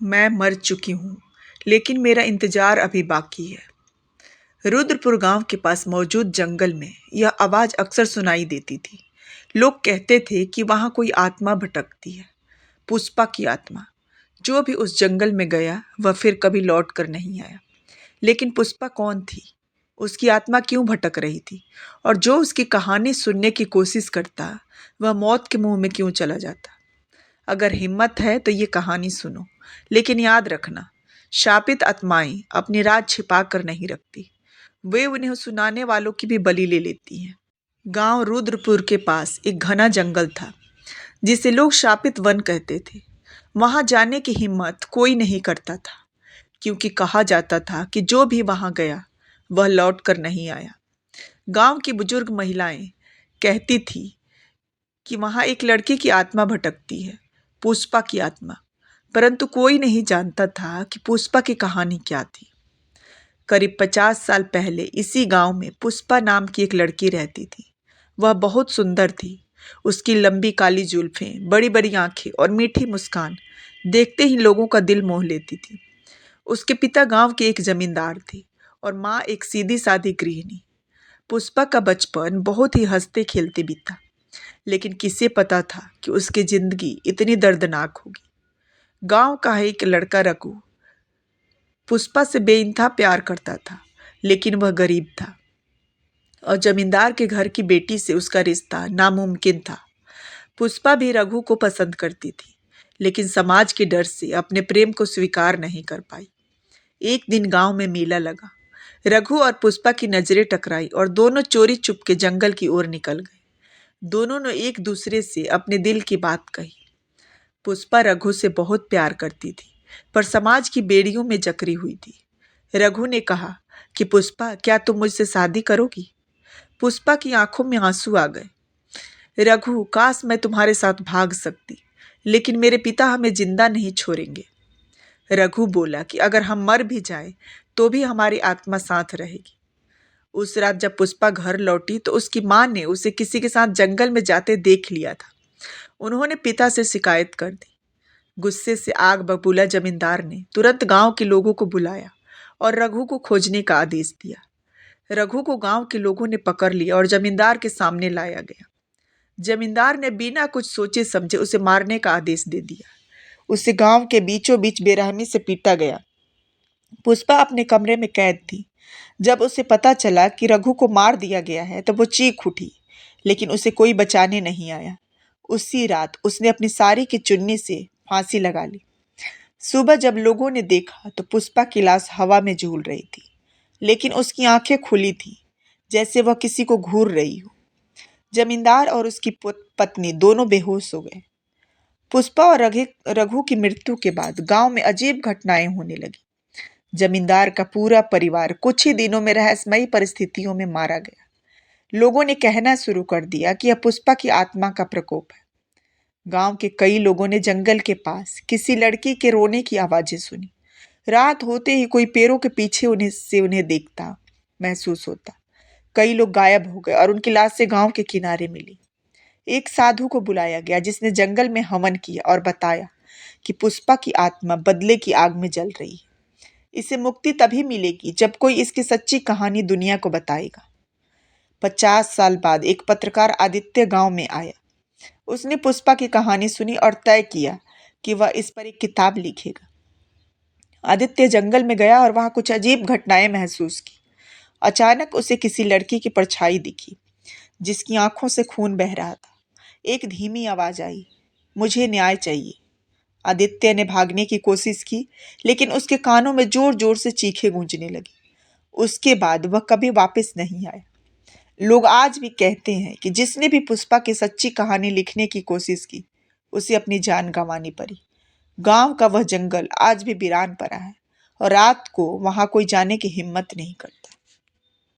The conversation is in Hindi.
मैं मर चुकी हूँ, लेकिन मेरा इंतजार अभी बाकी है। रुद्रपुर गांव के पास मौजूद जंगल में यह आवाज अक्सर सुनाई देती थी। लोग कहते थे कि वहां कोई आत्मा भटकती है, पुष्पा की आत्मा। जो भी उस जंगल में गया वह फिर कभी लौट कर नहीं आया। लेकिन पुष्पा कौन थी? उसकी आत्मा क्यों भटक रही थी? और जो उसकी कहानी सुनने की कोशिश करता, वह मौत के मुंह में क्यों चला जाता? अगर हिम्मत है तो ये कहानी सुनो, लेकिन याद रखना, शापित आत्माएं अपनी राज छिपा कर नहीं रखती। वे उन्हें सुनाने वालों की भी बलि ले लेती हैं। गांव रुद्रपुर के पास एक घना जंगल था, जिसे लोग शापित वन कहते थे। वहां जाने की हिम्मत कोई नहीं करता था, क्योंकि कहा जाता था कि जो भी वहां गया वह लौट कर नहीं आया। गांव की बुजुर्ग महिलाएं कहती थी कि वहां एक लड़की की आत्मा भटकती है, पुष्पा की आत्मा। परंतु कोई नहीं जानता था कि पुष्पा की कहानी क्या थी। करीब 50 साल पहले इसी गांव में पुष्पा नाम की एक लड़की रहती थी। वह बहुत सुंदर थी। उसकी लंबी काली जुल्फें, बड़ी बड़ी आंखें और मीठी मुस्कान देखते ही लोगों का दिल मोह लेती थी। उसके पिता गांव के एक जमींदार थे और माँ एक सीधी सादी गृहिणी। पुष्पा का बचपन बहुत ही हंसते खेलते बीता, लेकिन किसे पता था कि उसकी जिंदगी इतनी दर्दनाक होगी। गांव का एक लड़का रघु पुष्पा से बेइंतहा प्यार करता था, लेकिन वह गरीब था और जमींदार के घर की बेटी से उसका रिश्ता नामुमकिन था। पुष्पा भी रघु को पसंद करती थी, लेकिन समाज के डर से अपने प्रेम को स्वीकार नहीं कर पाई। एक दिन गांव में मेला लगा। रघु और पुष्पा की नजरें टकराई और दोनों चोरी चुपके जंगल की ओर निकल गए। दोनों ने एक दूसरे से अपने दिल की बात कही। पुष्पा रघु से बहुत प्यार करती थी, पर समाज की बेड़ियों में जकड़ी हुई थी। रघु ने कहा कि पुष्पा, क्या तुम मुझसे शादी करोगी? पुष्पा की आंखों में आंसू आ गए। रघु, काश मैं तुम्हारे साथ भाग सकती, लेकिन मेरे पिता हमें जिंदा नहीं छोड़ेंगे। रघु बोला कि अगर हम मर भी जाए तो भी हमारी आत्मा साथ रहेगी। उस रात जब पुष्पा घर लौटी तो उसकी माँ ने उसे किसी के साथ जंगल में जाते देख लिया था। उन्होंने पिता से शिकायत कर दी। गुस्से से आग बबूला जमींदार ने तुरंत गांव के लोगों को बुलाया और रघु को खोजने का आदेश दिया। रघु को गांव के लोगों ने पकड़ लिया और जमींदार के सामने लाया गया। जमींदार ने बिना कुछ सोचे समझे उसे मारने का आदेश दे दिया। उसे गांव के बीचों बीच बेरहमी से पीटा गया। पुष्पा अपने कमरे में कैद थी। जब उसे पता चला कि रघु को मार दिया गया है तो वो चीख उठी, लेकिन उसे कोई बचाने नहीं आया। उसी रात उसने अपनी साड़ी की चुन्नी से फांसी लगा ली। सुबह जब लोगों ने देखा तो पुष्पा की लाश हवा में झूल रही थी, लेकिन उसकी आंखें खुली थी, जैसे वह किसी को घूर रही हो। जमींदार और उसकी पत्नी दोनों बेहोश हो गए। पुष्पा और रघु की मृत्यु के बाद गांव में अजीब घटनाएं होने लगी। जमींदार का पूरा परिवार कुछ ही दिनों में रहस्यमयी परिस्थितियों में मारा गया। लोगों ने कहना शुरू कर दिया कि यह पुष्पा की आत्मा का प्रकोप है। गांव के कई लोगों ने जंगल के पास किसी लड़की के रोने की आवाजें सुनी। रात होते ही कोई पेड़ों के पीछे उन्हें देखता महसूस होता। कई लोग गायब हो गए और उनकी लाशें गांव के किनारे मिली। एक साधु को बुलाया गया, जिसने जंगल में हवन किया और बताया कि पुष्पा की आत्मा बदले की आग में जल रही है। इसे मुक्ति तभी मिलेगी जब कोई इसकी सच्ची कहानी दुनिया को बताएगा। 50 साल बाद एक पत्रकार आदित्य गांव में आया। उसने पुष्पा की कहानी सुनी और तय किया कि वह इस पर एक किताब लिखेगा। आदित्य जंगल में गया और वहां कुछ अजीब घटनाएं महसूस की। अचानक उसे किसी लड़की की परछाई दिखी, जिसकी आंखों से खून बह रहा था। एक धीमी आवाज आई, मुझे न्याय चाहिए। आदित्य ने भागने की कोशिश की, लेकिन उसके कानों में जोर जोर से चीखें गूंजने लगी। उसके बाद वह कभी वापस नहीं आया। लोग आज भी कहते हैं कि जिसने भी पुष्पा की सच्ची कहानी लिखने की कोशिश की, उसे अपनी जान गंवानी पड़ी। गांव का वह जंगल आज भी वीरान पड़ा है और रात को वहां कोई जाने की हिम्मत नहीं करता।